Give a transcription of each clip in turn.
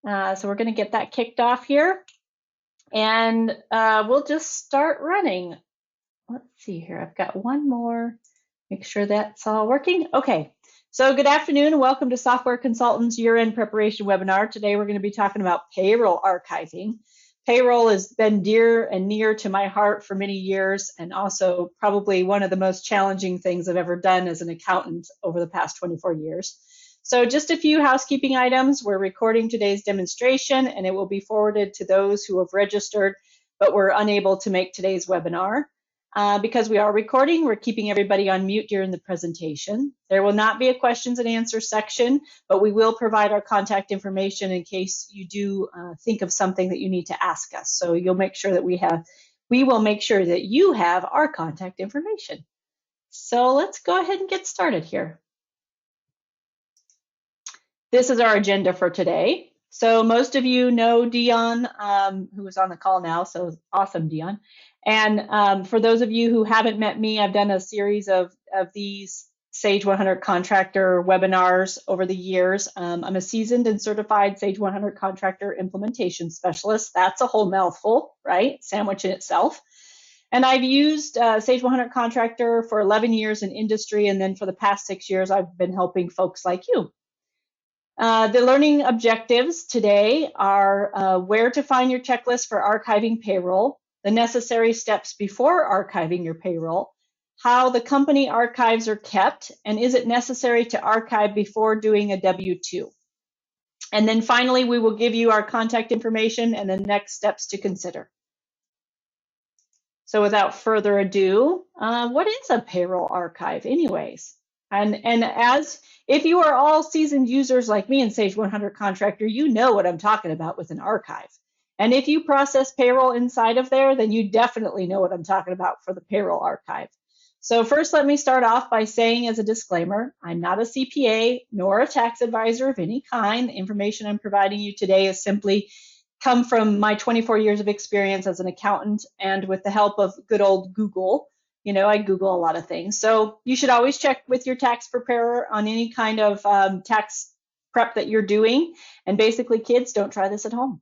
So we're going to get that kicked off here, and we'll just start running. Let's see here. I've got one more. Make sure that's all working. Okay. So good afternoon and welcome to Software Consultants Year-End Preparation Webinar. Today we're going to be talking about payroll archiving. Payroll has been dear and near to my heart for many years, and also probably one of the most challenging things I've ever done as an accountant over the past 24 years. So just a few housekeeping items. We're recording today's demonstration and it will be forwarded to those who have registered but were unable to make today's webinar. Because we are recording, we're keeping everybody on mute during the presentation. There will not be a questions and answers section, but we will provide our contact information in case you do think of something that you need to ask us. So you'll make sure that we will make sure that you have our contact information. So let's go ahead and get started here. This is our agenda for today. So most of you know Dion, who is on the call now, so awesome, Dion. And for those of you who haven't met me, I've done a series of these Sage 100 Contractor webinars over the years. I'm a seasoned and certified Sage 100 Contractor implementation specialist. That's a whole mouthful, right? Sandwich in itself. And I've used Sage 100 Contractor for 11 years in industry, and then for the past 6 years, I've been helping folks like you. The learning objectives today are where to find your checklist for archiving payroll, the necessary steps before archiving your payroll, how the company archives are kept, and is it necessary to archive before doing a W-2? And then finally, we will give you our contact information and the next steps to consider. So without further ado, what is a payroll archive anyways? And as if you are all seasoned users like me in Sage 100 Contractor, you know what I'm talking about with an archive. And if you process payroll inside of there, then you definitely know what I'm talking about for the payroll archive. So first, let me start off by saying as a disclaimer, I'm not a CPA nor a tax advisor of any kind. The information I'm providing you today is simply come from my 24 years of experience as an accountant and with the help of good old Google. You know, I Google a lot of things. So you should always check with your tax preparer on any kind of tax prep that you're doing. And basically, kids, don't try this at home.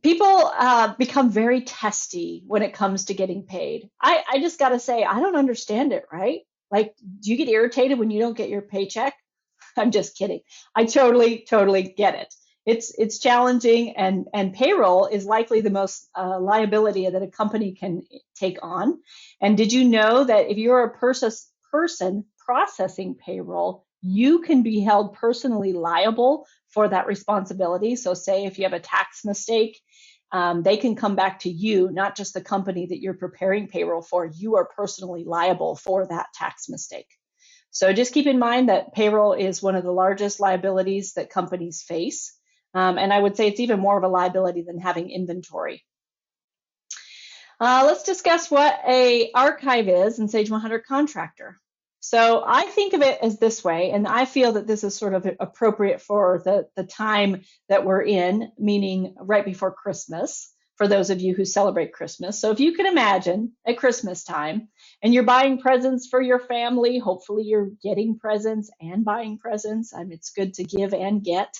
People become very testy when it comes to getting paid. I just got to say, I don't understand it, right? Like, do you get irritated when you don't get your paycheck? I'm just kidding. I totally get it. It's challenging, and payroll is likely the most liability that a company can take on. And did you know that if you're a person processing payroll, you can be held personally liable for that responsibility? So say if you have a tax mistake, they can come back to you, not just the company that you're preparing payroll for. You are personally liable for that tax mistake. So just keep in mind that payroll is one of the largest liabilities that companies face. And I would say it's even more of a liability than having inventory. Let's discuss what an archive is in Sage 100 Contractor. So I think of it as this way, and I feel that this is sort of appropriate for the time that we're in, meaning right before Christmas, for those of you who celebrate Christmas. So if you can imagine at Christmas time, and you're buying presents for your family, hopefully you're getting presents and buying presents. It's good to give and get.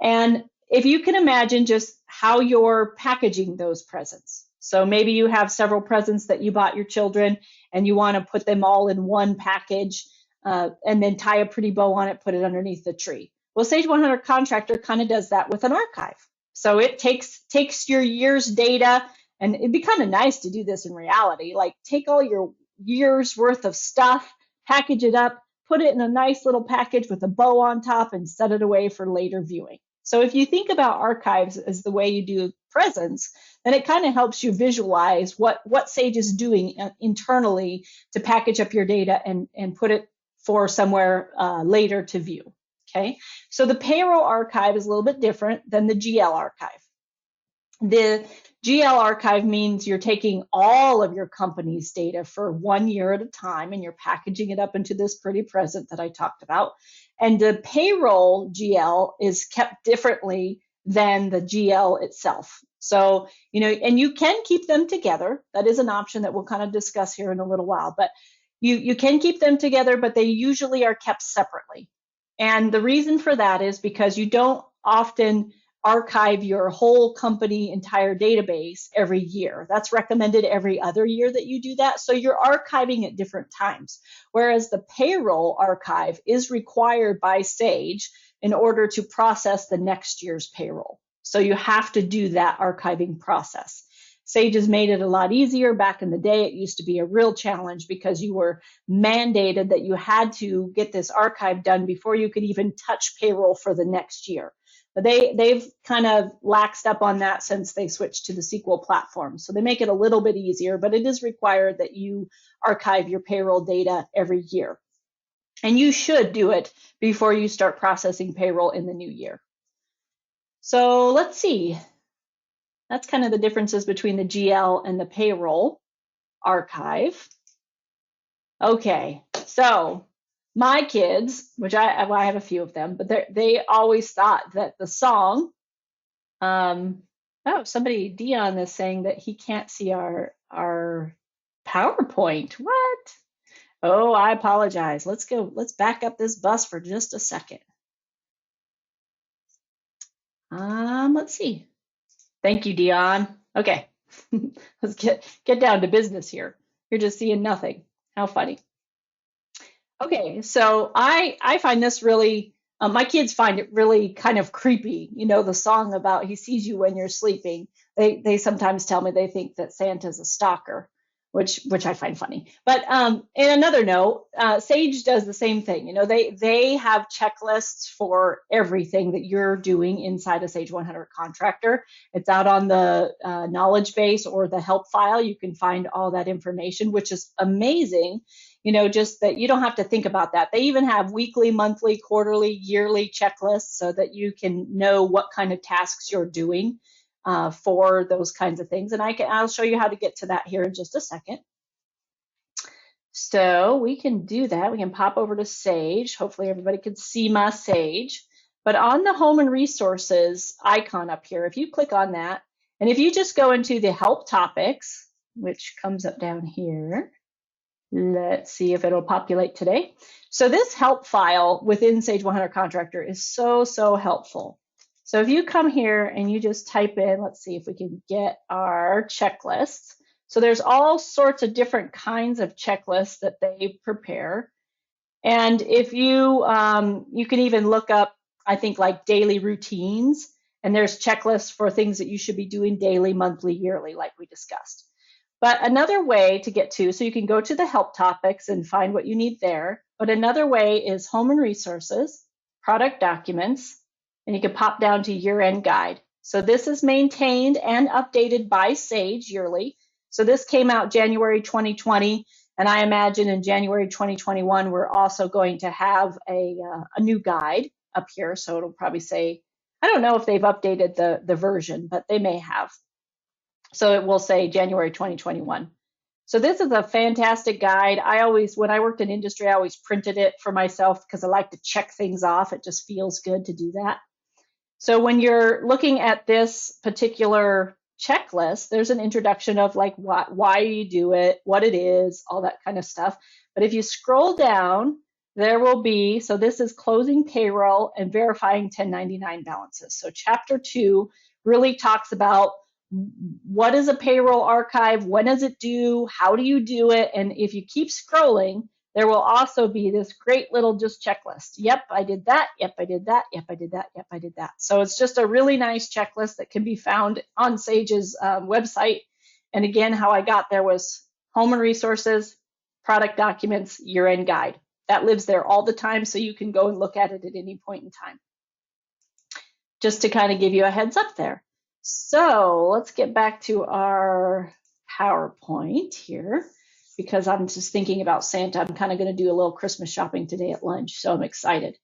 And if you can imagine just how you're packaging those presents. So maybe you have several presents that you bought your children and you want to put them all in one package and then tie a pretty bow on it, put it underneath the tree. Well, Sage 100 Contractor kind of does that with an archive. So it takes your year's data, and it'd be kind of nice to do this in reality, like take all your year's worth of stuff, package it up, put it in a nice little package with a bow on top, and set it away for later viewing. So if you think about archives as the way you do presents, then it kind of helps you visualize what Sage is doing internally to package up your data and put it for somewhere later to view. Okay, so the payroll archive is a little bit different than the GL archive. The GL archive means you're taking all of your company's data for 1 year at a time and you're packaging it up into this pretty present that I talked about. And the payroll GL is kept differently than the GL itself. So, you know, and you can keep them together. That is an option that we'll kind of discuss here in a little while, but you can keep them together, but they usually are kept separately. And the reason for that is because you don't often archive your whole company entire database every year. That's recommended every other year that you do that. So you're archiving at different times. Whereas the payroll archive is required by Sage in order to process the next year's payroll. So you have to do that archiving process. Sage has made it a lot easier. Back in the day, it used to be a real challenge because you were mandated that you had to get this archive done before you could even touch payroll for the next year. But they've kind of laxed up on that since they switched to the SQL platform. So they make it a little bit easier, but it is required that you archive your payroll data every year. And you should do it before you start processing payroll in the new year. So let's see. That's kind of the differences between the GL and the payroll archive. Okay, so my kids, which I have a few of them, but they always thought that the song, oh, somebody, Dion is saying that he can't see our PowerPoint. What? Oh, I apologize. Let's back up this bus for just a second. Let's see. Thank you, Dion. Okay, let's get down to business here. You're just seeing nothing. How funny. Okay, so I find this really, my kids find it really kind of creepy. You know, the song about he sees you when you're sleeping. They sometimes tell me they think that Santa's a stalker, which I find funny. But in another note, Sage does the same thing. You know, they have checklists for everything that you're doing inside a Sage 100 contractor. It's out on the knowledge base or the help file. You can find all that information, which is amazing. You know, just that you don't have to think about that. They even have weekly, monthly, quarterly, yearly checklists so that you can know what kind of tasks you're doing for those kinds of things. And I'll show you how to get to that here in just a second. So we can do that. We can pop over to Sage. Hopefully everybody can see my Sage. But on the Home and Resources icon up here, if you click on that, and if you just go into the Help Topics, which comes up down here, let's see if it'll populate today. So this help file within Sage 100 Contractor is so helpful. So if you come here and you just type in, let's see if we can get our checklists. So there's all sorts of different kinds of checklists that they prepare. And if you, you can even look up, I think, like daily routines, and there's checklists for things that you should be doing daily, monthly, yearly, like we discussed. But another way to get to, so you can go to the help topics and find what you need there. But another way is Home and Resources, Product Documents, and you can pop down to Year-End Guide. So this is maintained and updated by Sage yearly. So this came out January 2020, and I imagine in January 2021, we're also going to have a new guide up here. So it'll probably say, I don't know if they've updated the version, but they may have. So it will say January 2021. So this is a fantastic guide. When I worked in industry, I always printed it for myself because I like to check things off. It just feels good to do that. So when you're looking at this particular checklist, there's an introduction of like why you do it, what it is, all that kind of stuff. But if you scroll down, there will be, so this is closing payroll and verifying 1099 balances. So chapter 2 really talks about what is a payroll archive, when does it due, how do you do it, and if you keep scrolling, there will also be this great little just checklist. Yep, I did that. Yep, I did that. Yep, I did that. Yep, I did that. So it's just a really nice checklist that can be found on Sage's website. And again, how I got there was Home and Resources, Product Documents, Year-End Guide. That lives there all the time, so you can go and look at it at any point in time. Just to kind of give you a heads up there. So let's get back to our PowerPoint here, because I'm just thinking about Santa. I'm kind of going to do a little Christmas shopping today at lunch, so I'm excited.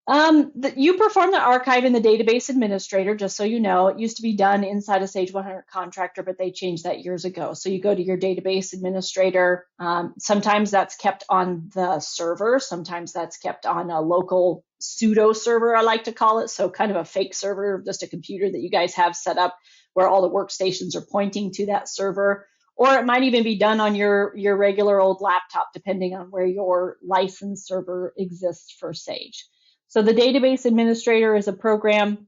You perform the archive in the database administrator, just so you know. It used to be done inside a Sage 100 contractor, but they changed that years ago. So you go to your database administrator. Sometimes that's kept on the server. Sometimes that's kept on a local pseudo server, I like to call it. So kind of a fake server, just a computer that you guys have set up where all the workstations are pointing to that server. Or it might even be done on your regular old laptop, depending on where your licensed server exists for Sage. So the database administrator is a program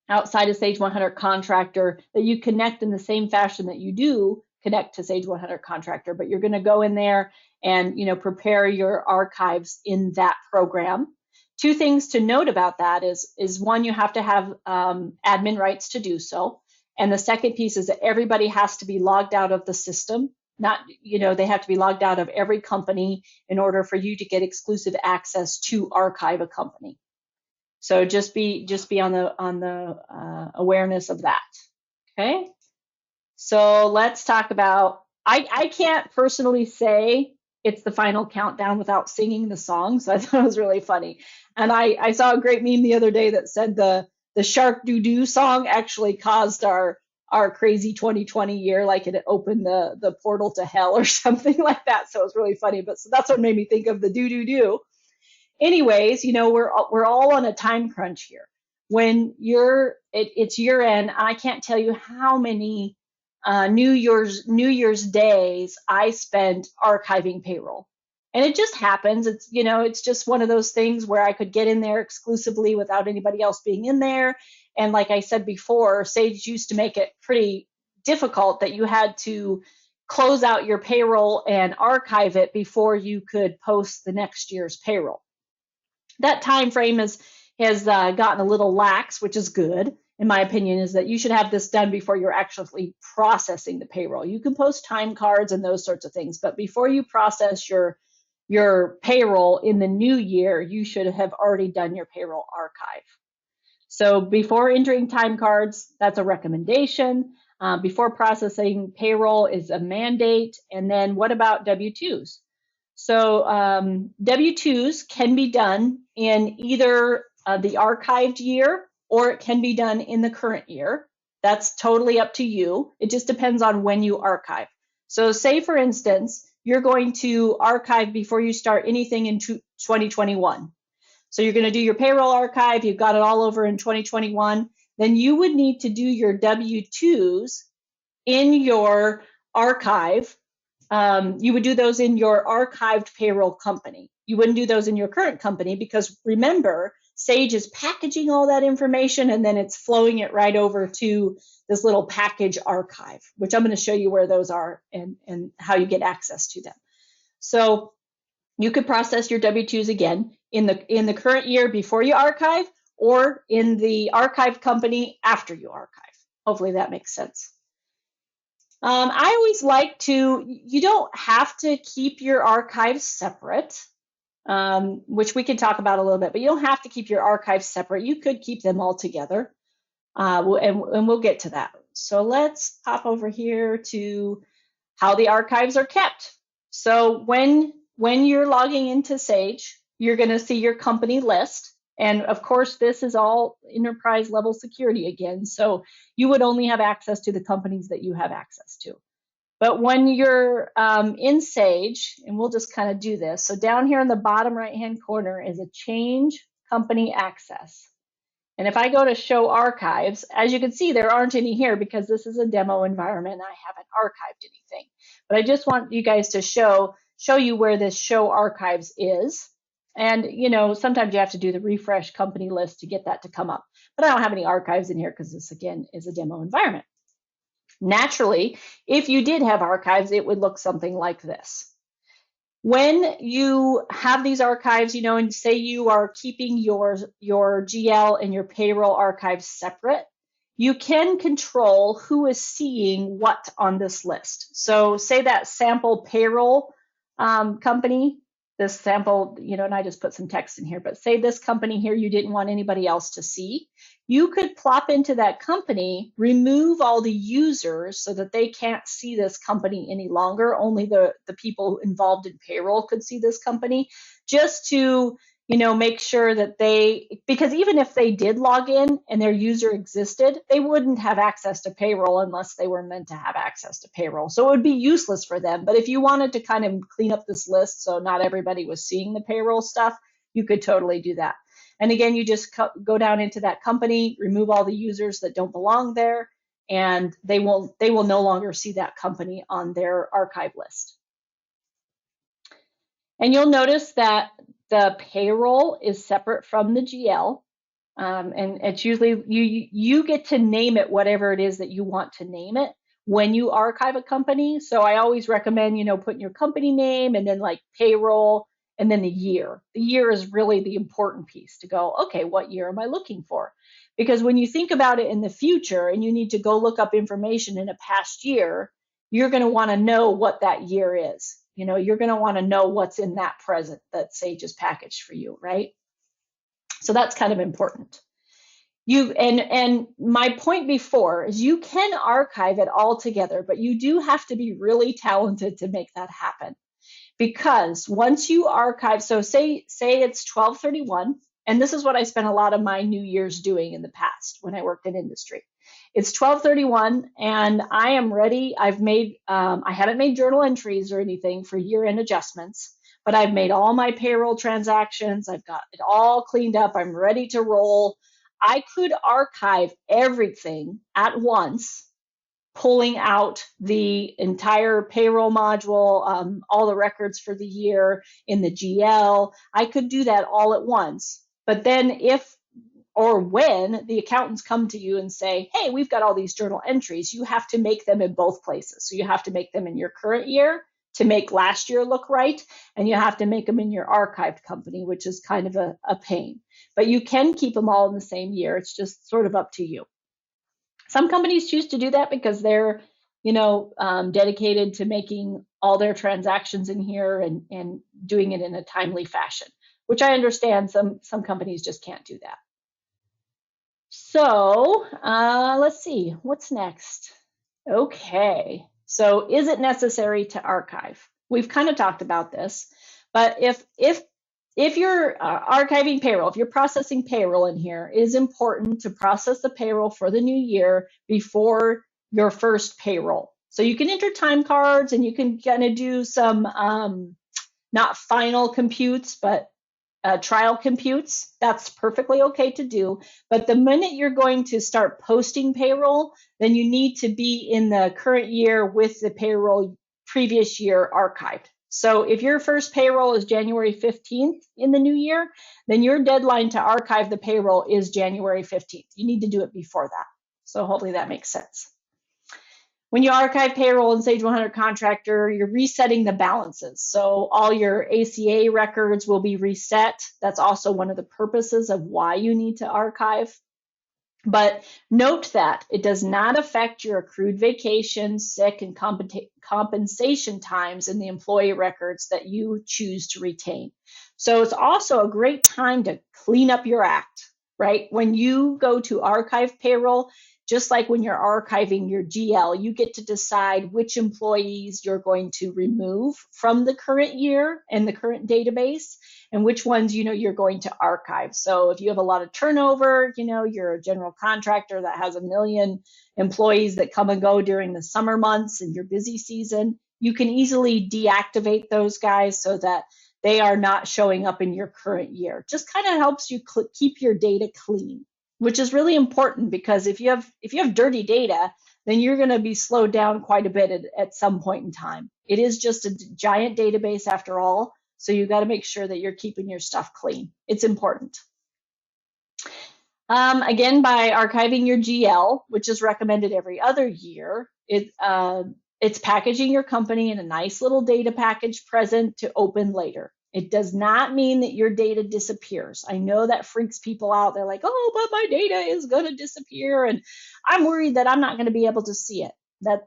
outside of Sage 100 Contractor that you connect in the same fashion that you do connect to Sage 100 Contractor, but you're going to go in there and prepare your archives in that program. Two things to note about that is one, you have to have admin rights to do so. And the second piece is that everybody has to be logged out of the system. Not, they have to be logged out of every company in order for you to get exclusive access to archive a company. So just be on the awareness of that. Okay. So let's talk about, I can't personally say it's the final countdown without singing the song. So I thought it was really funny. And I saw a great meme the other day that said the shark doo-doo song actually caused our crazy 2020 year, like it opened the portal to hell or something like that. So it was really funny. But so that's what made me think of the doo-doo-doo. Anyways, we're all on a time crunch here. When it's year end, I can't tell you how many New Year's days I spent archiving payroll. And it just happens. It's just one of those things where I could get in there exclusively without anybody else being in there. And like I said before, Sage used to make it pretty difficult that you had to close out your payroll and archive it before you could post the next year's payroll. That time frame has gotten a little lax, which is good. In my opinion, is that you should have this done before you're actually processing the payroll. You can post time cards and those sorts of things, but before you process your payroll in the new year, you should have already done your payroll archive. So before entering time cards, that's a recommendation. Before processing payroll is a mandate. And then what about W-2s? So W-2s can be done in either the archived year or it can be done in the current year. That's totally up to you. It just depends on when you archive. So say, for instance, you're going to archive before you start anything in 2021. So you're going to do your payroll archive. You've got it all over in 2021. Then you would need to do your W-2s in your archive. You would do those in your archived payroll company. You wouldn't do those in your current company because remember, Sage is packaging all that information and then it's flowing it right over to this little package archive, which I'm going to show you where those are and how you get access to them. So you could process your W-2s again in the current year before you archive or in the archived company after you archive. Hopefully that makes sense. I always like you don't have to keep your archives separate, which we can talk about a little bit, but you don't have to keep your archives separate. You could keep them all together, and we'll get to that. So let's pop over here to how the archives are kept. So when you're logging into Sage, you're going to see your company list. And of course, this is all enterprise level security again. So you would only have access to the companies that you have access to. But when you're in Sage, and we'll just kind of do this. So down here in the bottom right-hand corner is a change company access. And if I go to show archives, as you can see, there aren't any here because this is a demo environment and I haven't archived anything. But I just want you guys to show you where this show archives is. And, sometimes you have to do the refresh company list to get that to come up. But I don't have any archives in here because this, again, is a demo environment. Naturally, if you did have archives, it would look something like this. When you have these archives, and say you are keeping your GL and your payroll archives separate, you can control who is seeing what on this list. So say that sample payroll company, this sample, and I just put some text in here, but say this company here you didn't want anybody else to see. You could plop into that company, remove all the users so that they can't see this company any longer. Only the people involved in payroll could see this company, just to make sure that because even if they did log in and their user existed, they wouldn't have access to payroll unless they were meant to have access to payroll. So it would be useless for them. But if you wanted to kind of clean up this list so not everybody was seeing the payroll stuff, you could totally do that. And again, you just go down into that company, remove all the users that don't belong there, and they will no longer see that company on their archive list. And you'll notice that The payroll is separate from the GL. And it's usually you get to name it whatever it is that you want to name it when you archive a company. So I always recommend, putting your company name and then like payroll and then the year. The year is really the important piece to go, okay, what year am I looking for? Because when you think about it in the future and you need to go look up information in a past year, you're going to want to know what that year is. You're going to want to know what's in that present that Sage is packaged for you, right? So that's kind of important. And my point before is you can archive it all together, but you do have to be really talented to make that happen. Because once you archive, so say it's 12/31, and this is what I spent a lot of my New Year's doing in the past when I worked in industry. It's 12/31, and I am ready. I haven't made journal entries or anything for year-end adjustments, but I've made all my payroll transactions. I've got it all cleaned up. I'm ready to roll. I could archive everything at once, pulling out the entire payroll module, all the records for the year in the GL. I could do that all at once. But then if or when the accountants come to you and say, hey, we've got all these journal entries, you have to make them in both places. So you have to make them in your current year to make last year look right, and you have to make them in your archived company, which is kind of a pain. But you can keep them all in the same year. It's just sort of up to you. Some companies choose to do that because they're, dedicated to making all their transactions in here and doing it in a timely fashion, which I understand some companies just can't do that. So let's see, what's next? Okay, so is it necessary to archive? We've kind of talked about this, but if you're archiving payroll, if you're processing payroll in here, it is important to process the payroll for the new year before your first payroll. So you can enter time cards and you can kind of do some not final computes, but trial computes. That's perfectly okay to do. But the minute you're going to start posting payroll, then you need to be in the current year with the payroll previous year archived. So if your first payroll is January 15th in the new year, then your deadline to archive the payroll is January 15th. You need to do it before that. So hopefully that makes sense. When you archive payroll in Sage 100 Contractor, you're resetting the balances. So all your ACA records will be reset. That's also one of the purposes of why you need to archive. But note that it does not affect your accrued vacation, sick, and compensation times in the employee records that you choose to retain. So it's also a great time to clean up your act, right? When you go to archive payroll, just like when you're archiving your GL, you get to decide which employees you're going to remove from the current year and the current database, and which ones you're going to archive. So if you have a lot of turnover, you're a general contractor that has 1 million employees that come and go during the summer months and your busy season, you can easily deactivate those guys so that they are not showing up in your current year. Just kind of helps you keep your data clean, which is really important, because if you have dirty data, then you're going to be slowed down quite a bit at some point in time. It is just a giant database after all, so you got to make sure that you're keeping your stuff clean. It's important. Again, by archiving your GL, which is recommended every other year, it's packaging your company in a nice little data package present to open later. It does not mean that your data disappears. I know that freaks people out. They're like, oh, but my data is going to disappear, and I'm worried that I'm not going to be able to see it.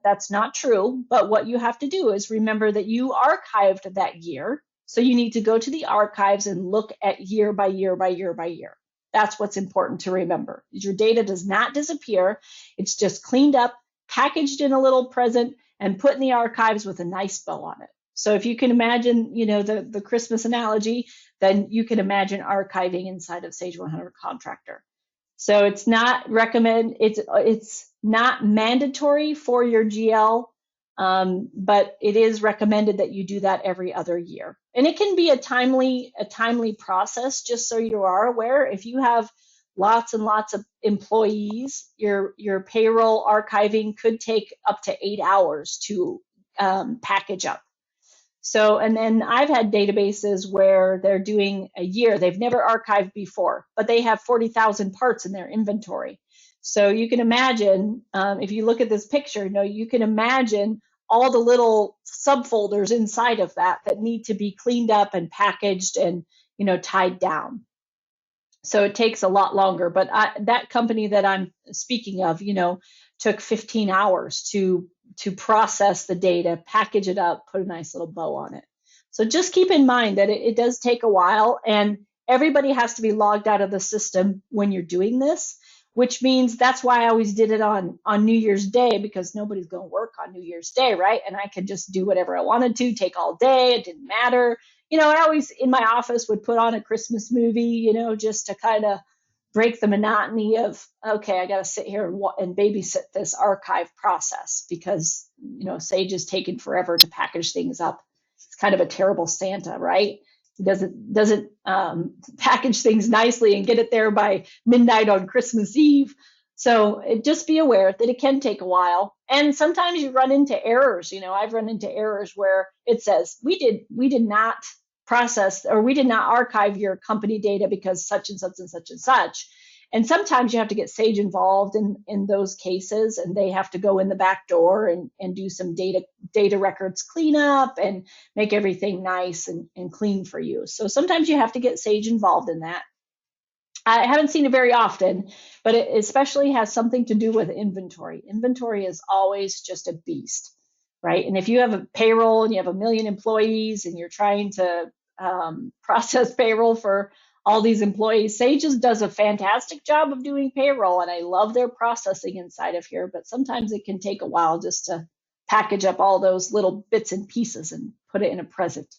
That's not true. But what you have to do is remember that you archived that year. So you need to go to the archives and look at year by year by year by year. That's what's important to remember. Your data does not disappear. It's just cleaned up, packaged in a little present, and put in the archives with a nice bow on it. So if you can imagine, the Christmas analogy, then you can imagine archiving inside of Sage 100 Contractor. So it's not it's not mandatory for your GL, but it is recommended that you do that every other year. And it can be a timely process, just so you are aware. If you have lots and lots of employees, your payroll archiving could take up to 8 hours to package up. So, and then I've had databases where they're doing a year, they've never archived before, but they have 40,000 parts in their inventory. So you can imagine, if you look at this picture, you can imagine all the little subfolders inside of that need to be cleaned up and packaged and, tied down. So it takes a lot longer. But that company that I'm speaking of, took 15 hours to process the data, package it up, put a nice little bow on it. So just keep in mind that it does take a while, and everybody has to be logged out of the system when you're doing this, which means that's why I always did it on New Year's Day, because nobody's going to work on New Year's Day, right? And I could just do whatever I wanted to, take all day. It didn't matter. I always in my office would put on a Christmas movie, just to kind of break the monotony of, okay, I got to sit here and babysit this archive process because, Sage is taking forever to package things up. It's kind of a terrible Santa, right? He doesn't package things nicely and get it there by midnight on Christmas Eve. So just be aware that it can take a while. And sometimes you run into errors. I've run into errors where it says, we did not process, or we did not archive your company data because such and such and such and such. And sometimes you have to get Sage involved in those cases, and they have to go in the back door and do some data records cleanup and make everything nice and clean for you. So sometimes you have to get Sage involved in that. I haven't seen it very often, but it especially has something to do with inventory. Inventory is always just a beast, right? And if you have a payroll and you have 1 million employees and you're trying to process payroll for all these employees, Sage does a fantastic job of doing payroll, and I love their processing inside of here, but sometimes it can take a while just to package up all those little bits and pieces and put it in a present.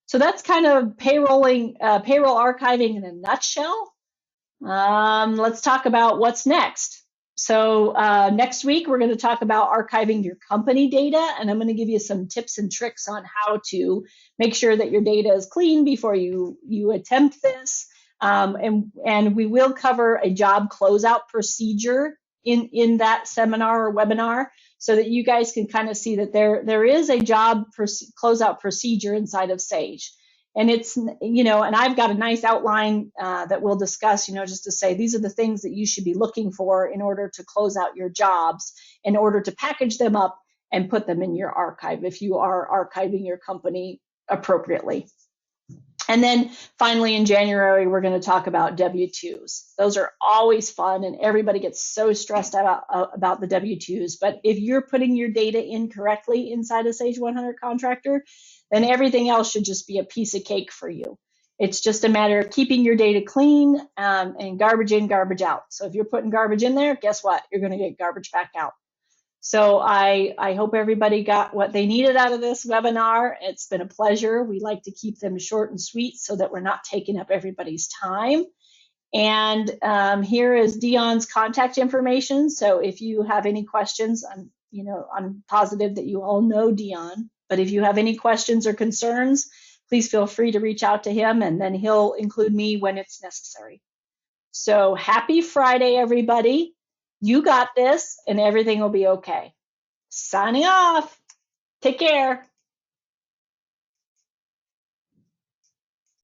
So that's kind of payroll archiving in a nutshell. Let's talk about what's next. So next week, we're going to talk about archiving your company data, and I'm going to give you some tips and tricks on how to make sure that your data is clean before you attempt this. And we will cover a job closeout procedure in that seminar or webinar, so that you guys can kind of see that there is a job closeout procedure inside of Sage. And it's, and I've got a nice outline that we'll discuss, just to say these are the things that you should be looking for in order to close out your jobs, in order to package them up and put them in your archive if you are archiving your company appropriately. And then finally, in January, we're going to talk about W-2s. Those are always fun, and everybody gets so stressed out about the W-2s. But if you're putting your data in correctly inside of Sage 100 Contractor, then everything else should just be a piece of cake for you. It's just a matter of keeping your data clean and garbage in, garbage out. So if you're putting garbage in there, guess what? You're going to get garbage back out. So I hope everybody got what they needed out of this webinar. It's been a pleasure. We like to keep them short and sweet so that we're not taking up everybody's time. And here is Dion's contact information. So if you have any questions, I'm positive that you all know Dion, but if you have any questions or concerns, please feel free to reach out to him, and then he'll include me when it's necessary. So happy Friday, everybody. You got this, and everything will be okay. Signing off. Take care.